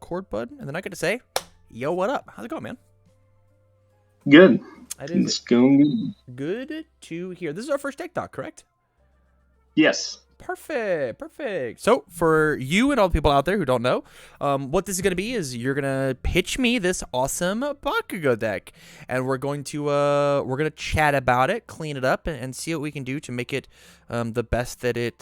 record button, and then I get to say, yo, what up? How's it going, man? Good. It is It's going good. good to hear. This is our first deck talk, correct? Yes. Perfect, perfect. So for you and all the people out there who don't know, what this is going to be is you're going to pitch me this awesome Bakugo deck, and we're going to chat about it, clean it up, and see what we can do to make it the best that it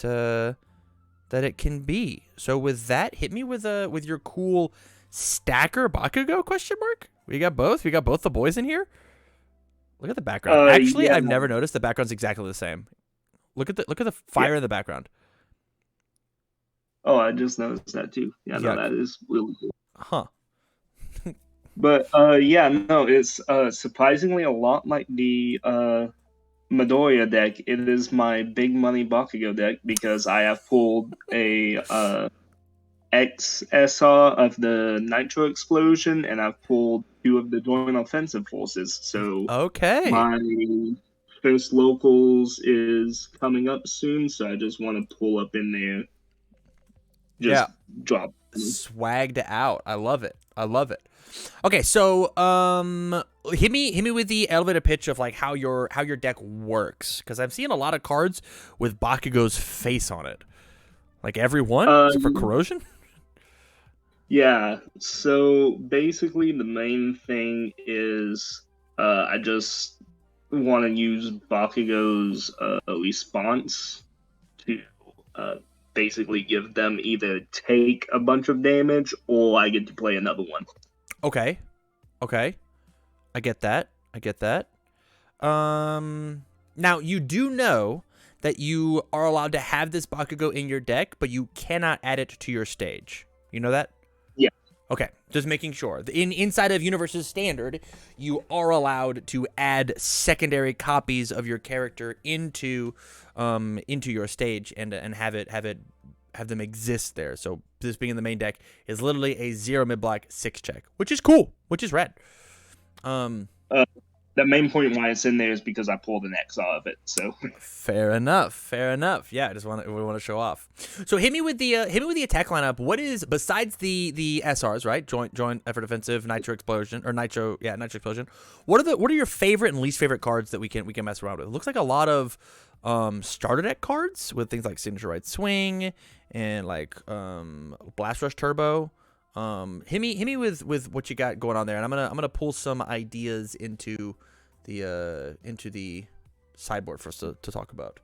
can be. So with that, hit me with your cool stacker Bakugo question mark. We got both. We got both the boys in here. Look at the background. Actually, yeah. I've never noticed the background's exactly the same. Look at the fire in the background. Oh, I just noticed that too. Yeah, no, that is really cool. Huh. But yeah, no, it's surprisingly a lot like the Midoriya deck. It is my big money Bakugo deck because I have pulled a XSR of the Nitro Explosion, and I've pulled 2 of the Joint Offensive Forces. So Okay. my first locals is coming up soon, so I just want to pull up in there. Just drop. Swagged out. I love it. I love it. Okay, so hit me with the elevator pitch of like how your deck works, because I'm seeing a lot of cards with Bakugo's face on it. Like every one for corrosion? Yeah, so basically the main thing is I just want to use Bakugo's response to basically give them either take a bunch of damage or I get to play another one. Okay. I get that. Now you do know that you are allowed to have this Bakugo in your deck, but you cannot add it to your stage. You know that? Yeah. Okay, just making sure. Inside of Universe's standard, you are allowed to add secondary copies of your character into your stage and have them exist there. So this being in the main deck is literally a 0 mid block 6 check, which is cool, which is rad. The main point why it's in there is because I pulled an X out of it. So fair enough. Yeah, we want to show off. So hit me with the attack lineup. What is, besides the SRs, right? Joint effort offensive, Nitro Explosion, or Nitro Explosion. What are your favorite and least favorite cards that we can mess around with? It looks like a lot of starter deck cards with things like Signature Right Swing and like Blast Rush Turbo. Hit me with what you got going on there, and I'm gonna pull some ideas into the sideboard for us to talk about.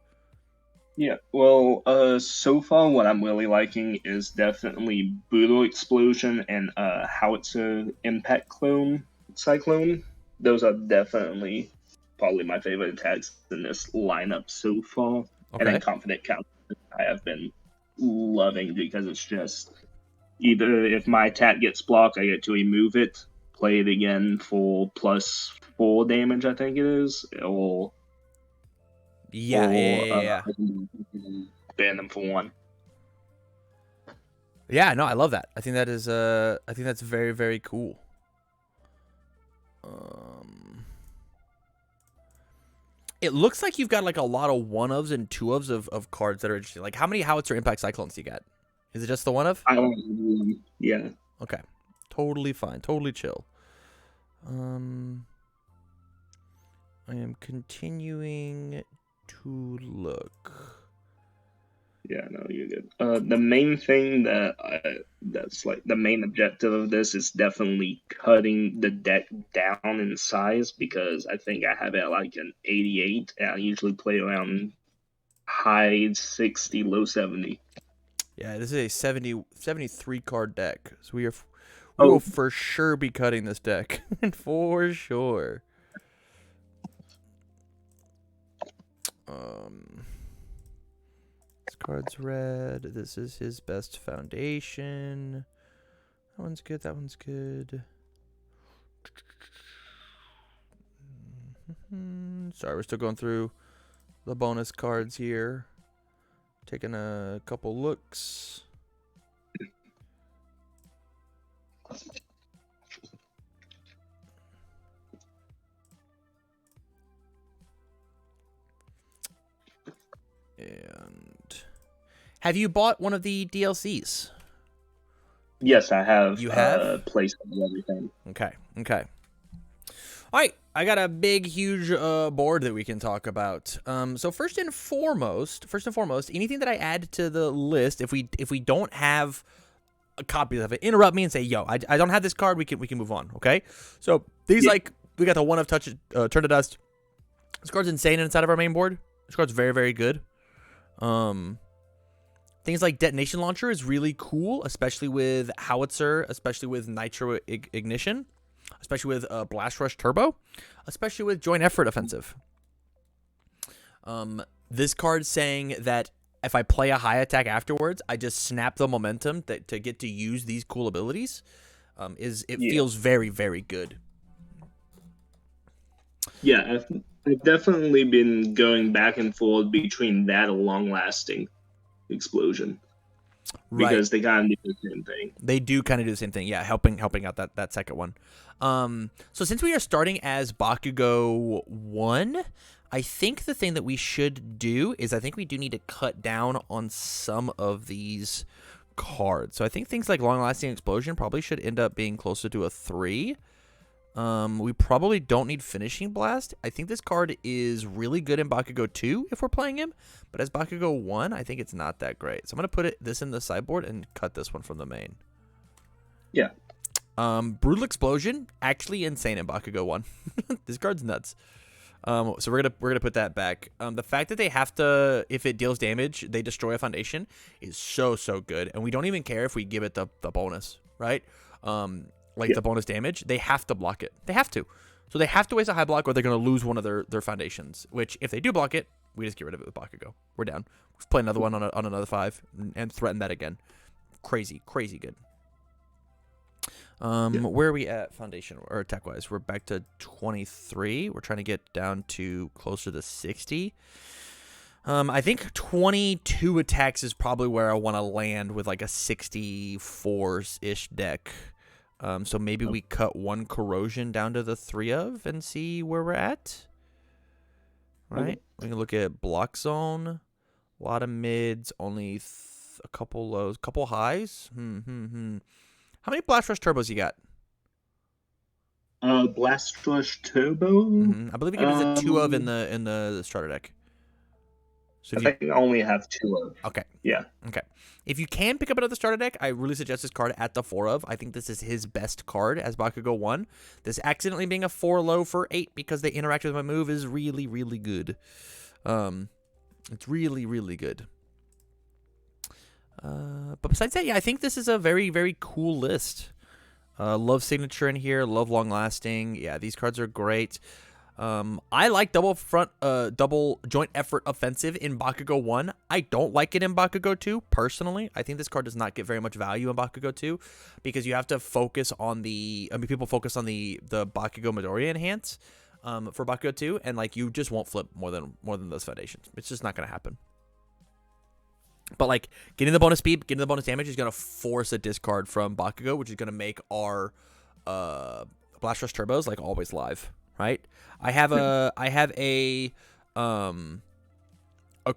Yeah, well, so far what I'm really liking is definitely Brutal Explosion and Howitzer Impact Clone Cyclone. Those are definitely probably my favorite attacks in this lineup so far. Okay. And then Confident Counter I have been loving because it's just either if my attack gets blocked, I get to remove it, play it again for +4 damage, I think it is, or yeah. Ban them for 1. Yeah, no, I love that. I think that's very, very cool. It looks like you've got like a lot of 1-ofs and 2-ofs of cards that are interesting. Like, how many Howitzer Impact Cyclones do you got? Is it just the 1-of? I don't. Yeah. Okay. Totally fine. Totally chill. I am continuing to look. Yeah, no, you're good. The main thing that's like the main objective of this is definitely cutting the deck down in size, because I think I have it at like an 88, and I usually play around high 60, low 70. Yeah, this is a 73 card deck. So we will for sure be cutting this deck. For sure. This card's red. This is his best foundation. That one's good. Sorry, we're still going through the bonus cards here. Taking a couple looks. And have you bought one of the DLCs? Yes, I have You have? placed everything. Okay. Okay. All right, I got a big, huge board that we can talk about. So first and foremost, anything that I add to the list, if we don't have a copy of it, interrupt me and say, "Yo, I don't have this card. We can move on." Okay. So these Yeah. like we got the one of touch turn to dust. This card's insane inside of our main board. This card's very, very good. Things like detonation launcher is really cool, especially with howitzer, especially with nitro ignition, especially with blast rush turbo, especially with joint effort offensive. This card's saying that if I play a high attack afterwards, I just snap the momentum to get to use these cool abilities. Feels very, very good. Yeah, I've definitely been going back and forth between that and long-lasting explosion. Because they kind of do the same thing. They do kind of do the same thing. Yeah, helping out that second one. So since we are starting as Bakugo 1, I think the thing that we should do is I think we do need to cut down on some of these cards. So I think things like Long Lasting Explosion probably should end up being closer to a 3. We probably don't need Finishing Blast. I think this card is really good in Bakugo 2 if we're playing him, but as Bakugo 1, I think it's not that great. So I'm going to put this in the sideboard and cut this one from the main. Yeah. Brutal Explosion, actually insane in Bakugo 1. This card's nuts. So we're gonna put that back. The fact that they have to, if it deals damage, they destroy a foundation is so good, and we don't even care if we give it the bonus, right? The bonus damage, they have to block it. They have to. So they have to waste a high block or they're going to lose one of their foundations, which if they do block it, we just get rid of it with Bakugo. We're down. Let's play another one on another 5 and threaten that again. Crazy good. Where are we at foundation or attack-wise? We're back to 23. We're trying to get down to closer to 60. I think 22 attacks is probably where I want to land with like a 64-ish deck. So maybe we cut one corrosion down to the 3 of and see where we're at. Right? We can look at block zone. A lot of mids, only a couple lows, couple highs. How many Blast Rush turbos you got? Blast Rush Turbo? I believe it gives a 2 of in the starter deck. So I think I only have 2 of. Okay. Yeah. Okay. If you can pick up another starter deck, I really suggest this card at the 4 of. I think this is his best card as Bakugo 1. This accidentally being a 4 low for 8 because they interact with my move is really, really good. It's really, really good. But besides that, yeah, I think this is a very, very cool list. Love Signature in here. Love Long Lasting. Yeah, these cards are great. I like double joint effort offensive in Bakugo 1. I don't like it in Bakugo 2, personally. I think this card does not get very much value in Bakugo 2 because you have to focus on people focus on the Bakugo Midoriya enhance for Bakugo 2, and like you just won't flip more than those foundations. It's just not going to happen. But like getting the bonus speed, getting the bonus damage is going to force a discard from Bakugo, which is going to make our Blast Rush turbos like always live. Right, I have a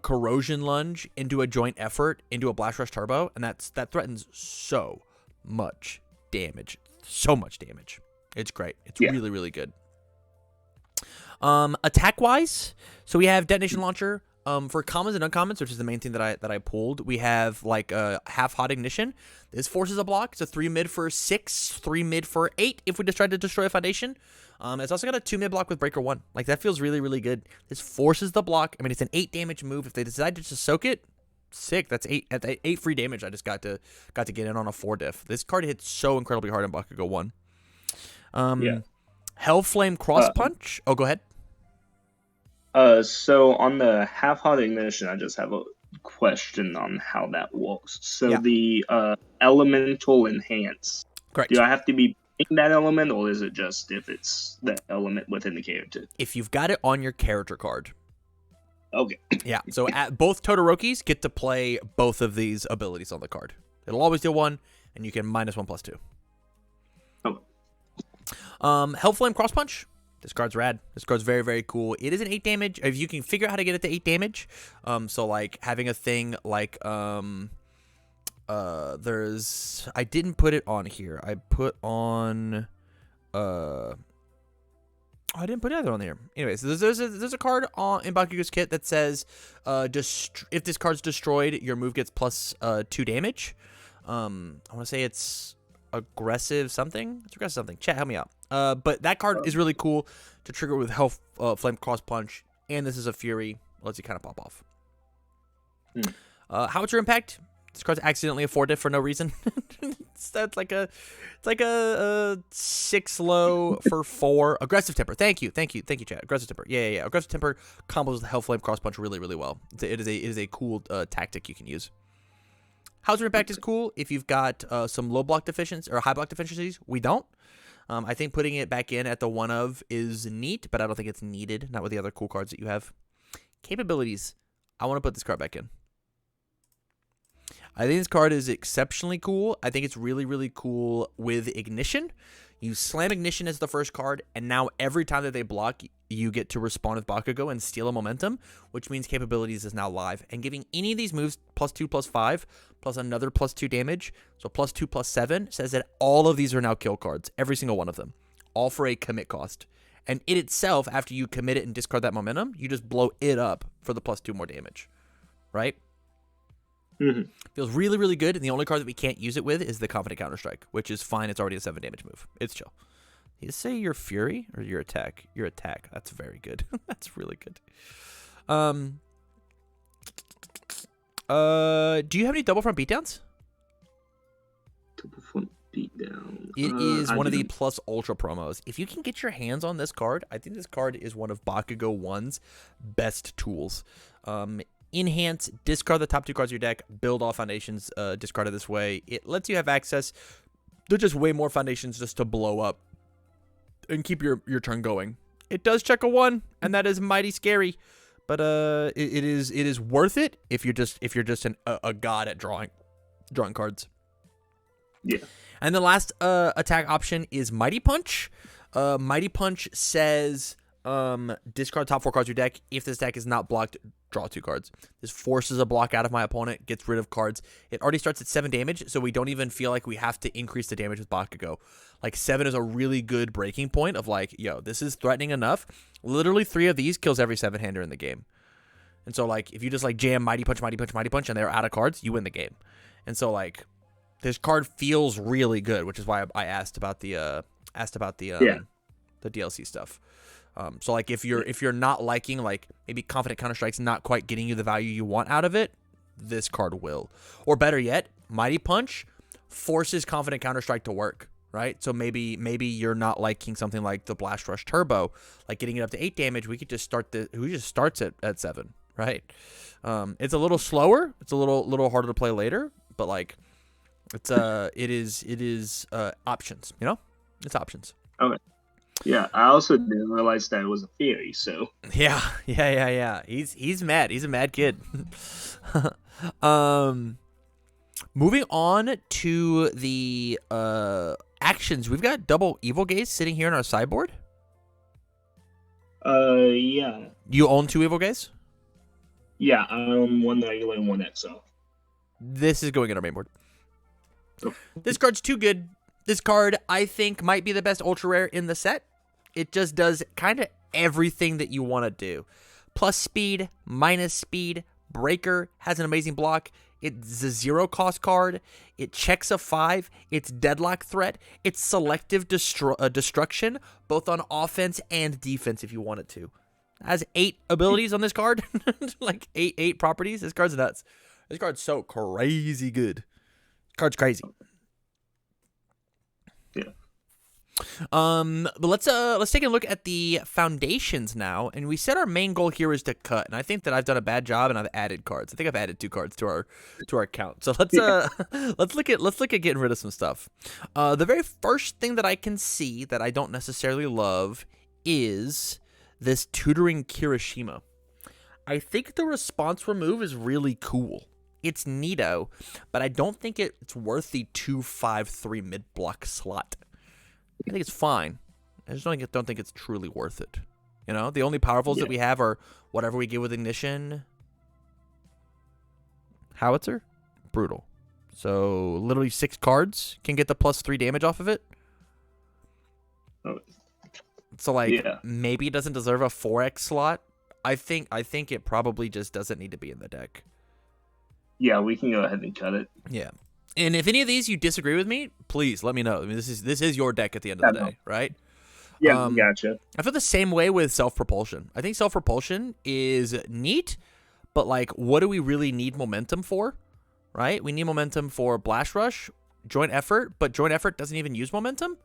corrosion lunge into a joint effort into a blast rush turbo, and that threatens so much damage. It's great. It's really, really good. Attack wise, so we have detonation launcher. For commons and uncommons, which is the main thing that I pulled, we have like a half hot ignition. This forces a block. It's a 3 mid for 6, 3 mid for 8 if we just try to destroy a foundation. It's also got a 2 mid block with breaker 1. Like that feels really, really good. This forces the block. I mean, it's an 8 damage move. If they decide to just soak it, sick. That's 8 at 8 free damage. I just got to get in on a 4 diff. This card hits so incredibly hard in Bakugo 1. Hellflame cross punch. Oh, go ahead. So on the half hot ignition, I just have a question on how that works. So the elemental enhance. Correct. Do I have to be in that element, or is it just if it's the element within the character? If you've got it on your character card. Okay. Yeah. So both Todorokis get to play both of these abilities on the card. It'll always deal 1, and you can -1/+2. Okay. Hellflame cross punch. This card's rad. This card's very, very cool. It is an 8 damage. If you can figure out how to get it to 8 damage, so like having a thing like I didn't put it on here. I put on I didn't put either on there. Anyways, there's a card in Bakugo's kit that says, if this card's destroyed, your move gets plus 2 damage. I want to say it's aggressive something. It's aggressive something. Chat, help me out. But that card is really cool to trigger with Health Flame Cross Punch, and this is a Fury. Lets you kind of pop off. Howitzer Impact. This card's accidentally a 4-diff for no reason. It's like a 6 low for 4. Aggressive Temper. Thank you, chat. Aggressive Temper. Yeah. Aggressive Temper combos the Hell Flame Cross Punch really, really well. It is a cool tactic you can use. Howitzer Impact is cool if you've got some low block deficiencies or high block deficiencies. We don't. I think putting it back in at the 1 of is neat, but I don't think it's needed. Not with the other cool cards that you have. Capabilities. I want to put this card back in. I think this card is exceptionally cool. I think it's really, really cool with Ignition. You slam Ignition as the first card, and now every time that they block, you get to respond with Bakugo and steal a momentum, which means Capabilities is now live. And giving any of these moves +2, +5, plus another +2 damage, so +2, +7, says that all of these are now kill cards, every single one of them, all for a commit cost. And it itself, after you commit it and discard that momentum, you just blow it up for the +2 more damage, right? Feels really, really good, and the only card that we can't use it with is the Confident Counterstrike, which is fine. It's already a 7 damage move. It's chill. You say your Fury or your Attack? Your Attack. That's very good. That's really good. Do you have any double front beatdowns? Double front beatdown. It is one of the Plus Ultra promos. If you can get your hands on this card, I think this card is one of Bakugo 1's best tools. Enhance, discard the top 2 cards of your deck, build all foundations discarded this way. It lets you have access to just way more foundations just to blow up and keep your turn going. It does check a 1, and that is mighty scary, but it is worth it if you're just a god at drawing cards. Yeah. And the last attack option is Mighty Punch. Mighty Punch says discard top 4 cards of your deck. If this deck is not blocked, draw 2 cards. This forces a block out of my opponent, gets rid of cards. It already starts at 7 damage, so we don't even feel like we have to increase the damage with Bakugo. Like 7 is a really good breaking point of like, yo, this is threatening enough. Literally 3 of these kills every 7-hander in the game. And so like if you just like jam Mighty Punch, Mighty Punch, Mighty Punch, and they're out of cards, you win the game. And so like this card feels really good, which is why I asked about the DLC stuff. So like if you're not liking like maybe Confident Counterstrike's not quite getting you the value you want out of it, this card will. Or better yet, Mighty Punch forces Confident Counterstrike to work, right? So maybe you're not liking something like the Blast Rush Turbo, like getting it up to 8 damage. We just starts at 7, right? It's a little slower. It's a little harder to play later, but like it is options, you know? It's options. Okay. Yeah, I also didn't realize that it was a theory, so. Yeah. He's mad. He's a mad kid. Moving on to the actions. We've got double Evil Gaze sitting here in our sideboard. Yeah. You own 2 Evil Gaze? Yeah, I own 1 regular and 1 XL. This is going in our main board. Okay. This card's too good. This card, I think, might be the best ultra rare in the set. It just does kind of everything that you want to do. Plus speed, minus speed, breaker, has an amazing block. It's a 0 cost card. It checks a 5. It's deadlock threat. It's selective destruction, both on offense and defense if you want it to. It has 8 abilities on this card. Like 8 properties. This card's nuts. This card's so crazy good. This card's crazy. Yeah. But let's take a look at the foundations now. And we said our main goal here is to cut, and I think that I've done a bad job and I've added cards. I think I've added 2 cards to our count. So let's look at getting rid of some stuff. The very first thing that I can see that I don't necessarily love is this Tutoring Kirishima. I think the response remove is really cool. It's neato, but I don't think it's worth the 2/5/3 mid block slot. I think it's fine. I just don't think it's truly worth it. You know, the only powerfuls that we have are whatever we get with Ignition. Howitzer, brutal. So literally 6 cards can get the +3 damage off of it. Oh. So like Yeah. maybe it doesn't deserve a 4x slot. I think it probably just doesn't need to be in the deck. Yeah, we can go ahead and cut it. Yeah. And if any of these you disagree with me, please let me know. I mean, this is your deck at the end of the day, right? Yeah, gotcha. I feel the same way with self-propulsion. I think self-propulsion is neat, but like, what do we really need momentum for, right? We need momentum for Blast Rush, Joint Effort, but Joint Effort doesn't even use momentum.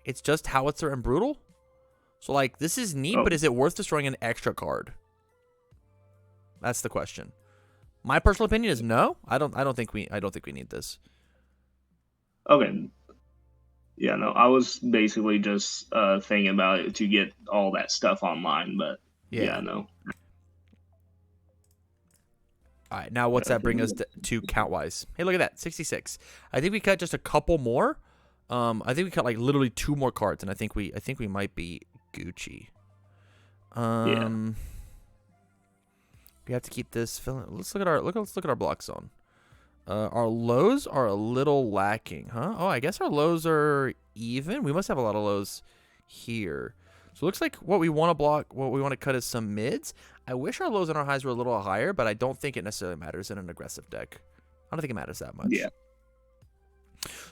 It's just Howitzer and Brutal. So like, this is neat, but is it worth destroying an extra card? That's the question. My personal opinion is no. I don't think we need this. Okay. Yeah, no, I was basically just thinking about it to get all that stuff online, but yeah no. All right, now what's that bring us to count-wise? Hey, look at that, 66. I think we cut just a couple more. I think we cut like literally 2 more cards, and I think we might be Gucci. We have to keep this filling. Let's look at our block zone. Our lows are a little lacking, huh? Oh, I guess our lows are even. We must have a lot of lows here. So it looks like what we want to block, what we want to cut is some mids. I wish our lows and our highs were a little higher, but I don't think it necessarily matters in an aggressive deck. I don't think it matters that much. Yeah.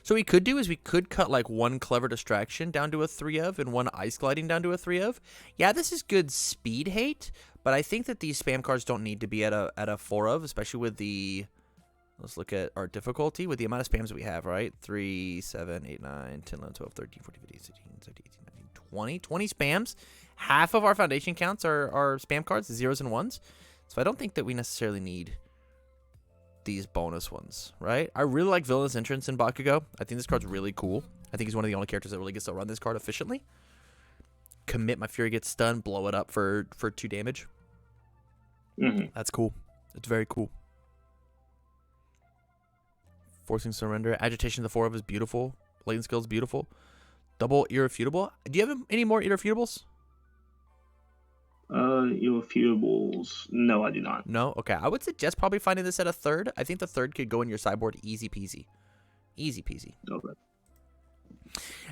So what we could do is we could cut like 1 Clever Distraction down to a 3 of and 1 Ice Gliding down to a 3 of. Yeah, this is good speed hate, but I think that these spam cards don't need to be at a 4 of, especially with the... Let's look at our difficulty with the amount of spams that we have, right? 3, 7, 8, 9, 10, 11, 12, 13, 14, 15, 16, 17, 18, 19, 20. 20 spams. Half of our foundation counts are spam cards, 0s and 1s. So I don't think that we necessarily need these bonus ones, right? I really like Villainous Entrance in Bakugo. I think this card's really cool. I think he's one of the only characters that really gets to run this card efficiently. Commit, my Fury gets stunned, blow it up for 2 damage. That's cool. It's very cool. Forcing Surrender. Agitation of the 4 of is beautiful. Latent Skill is beautiful. Double Irrefutable. Do you have any more Irrefutables? Irrefutables. No, I do not. No? Okay. I would suggest probably finding this at a 3rd. I think the 3rd could go in your sideboard easy peasy. Easy peasy. Okay.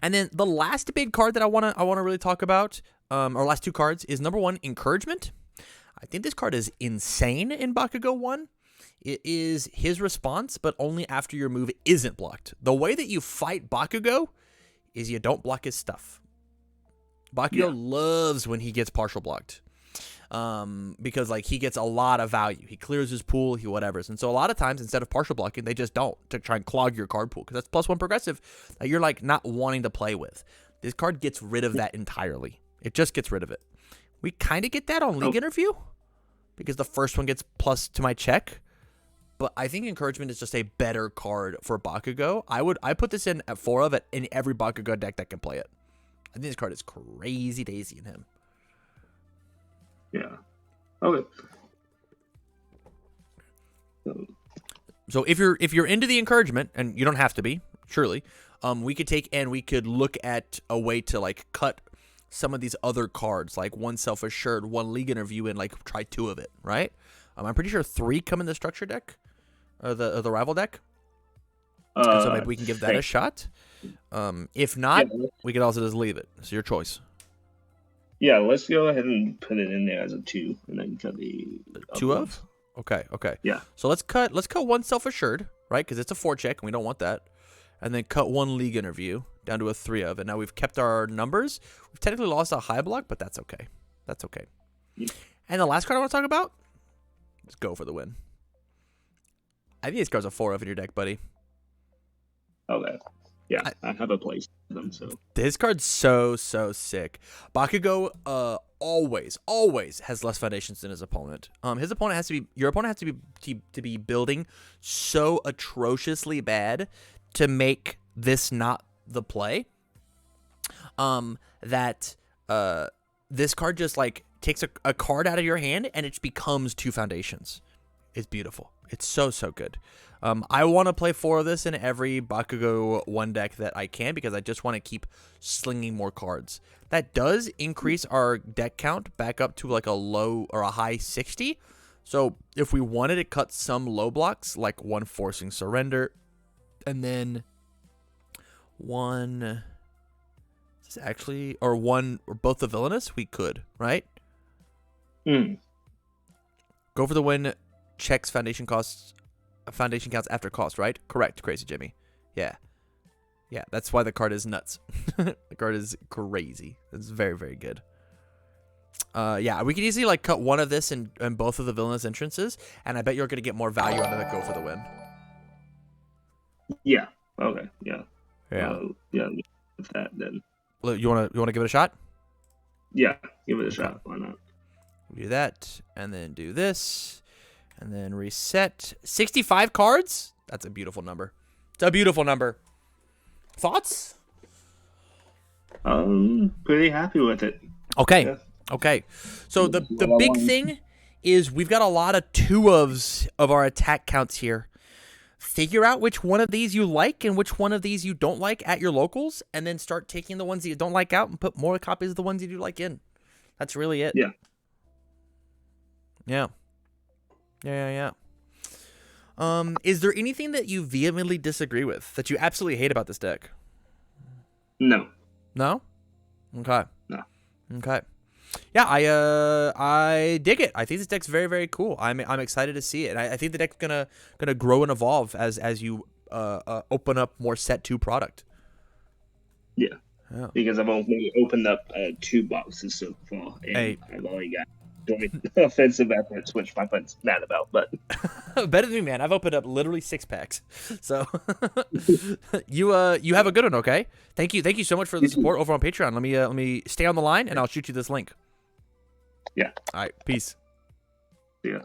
And then the last big card that I wanna really talk about, or last 2 cards, is number 1, Encouragement. I think this card is insane in Bakugo 1. It is his response, but only after your move isn't blocked. The way that you fight Bakugo is you don't block his stuff. Bakugo loves when he gets partial blocked. Because like he gets a lot of value. He clears his pool, he whatever's. And so a lot of times instead of partial blocking, they just don't to try and clog your card pool because that's +1 progressive that you're like not wanting to play with. This card gets rid of that entirely. It just gets rid of it. We kind of get that on League Interview because the first one gets plus to my check. But I think Encouragement is just a better card for Bakugo. I put this in at 4 of it in every Bakugo deck that can play it. I think this card is crazy daisy in him. Yeah. Okay. So if you're into the Encouragement, and you don't have to be, surely, we could take and we could look at a way to like cut some of these other cards, like 1 Self-Assured, 1 League Interview, and like try 2 of it, right? I'm pretty sure 3 come in the structure deck, or the rival deck. So maybe we can give that a shot. If not, we could also just leave it. It's your choice. Yeah, let's go ahead and put it in there as a 2, and then cut the 2 of. Okay. Yeah. So let's cut 1 Self-Assured, right? Because it's a 4 check, and we don't want that. And then cut 1 League Interview down to a 3 of. And now we've kept our numbers. We've technically lost a high block, but that's okay. That's okay. Yeah. And the last card I want to talk about. Let's go for the win. I think this card's a 4 of in your deck, buddy. Okay. Yeah, I have a place for them, so. This card's so sick. Bakugo always has less foundations than his opponent. Your opponent has to be building so atrociously bad to make this not the play. That this card just like takes a card out of your hand and it becomes 2 foundations. It's beautiful. It's so good. I want to play 4 of this in every Bakugo 1 deck that I can because I just want to keep slinging more cards. That does increase our deck count back up to like a low or a high 60. So if we wanted to cut some low blocks, like 1 Forcing Surrender, and then one. Is this actually or one or both the villainous? We could, right? Go for the win. Checks foundation costs. Foundation counts after cost, right? Correct, Crazy Jimmy. Yeah. Yeah, that's why the card is nuts. The card is crazy. It's very, very good. Yeah, we could easily like cut one of this in both of the villainous entrances, and I bet you're going to get more value out of it. Go for the win. Yeah. Okay. Yeah. Yeah. Yeah. With that, then. You wanna give it a shot? Yeah. Give it a shot. Why not? Do that, and then do this, and then reset. 65 cards? That's a beautiful number. It's a beautiful number. Thoughts? Pretty happy with it. Okay. Yeah. Okay. So the big thing is we've got a lot of 2-ofs of our attack counts here. Figure out which one of these you like and which one of these you don't like at your locals, and then start taking the ones that you don't like out and put more copies of the ones you do like in. That's really it. Yeah. Yeah. Is there anything that you vehemently disagree with, that you absolutely hate about this deck? No. No? Okay. No. Okay. Yeah, I dig it. I think this deck's very, very cool. I'm excited to see it. I think the deck's gonna grow and evolve as you open up more set 2 product. Yeah. Yeah. Because I've only opened up 2 boxes so far, and Hey. I've only got joint offensive efforts, which my friend's mad about, but Better than me, man. I've opened up literally 6 packs. So you have a good one, okay? Thank you so much for the support over on Patreon. Let me stay on the line and I'll shoot you this link. Yeah. All right, peace. Yeah.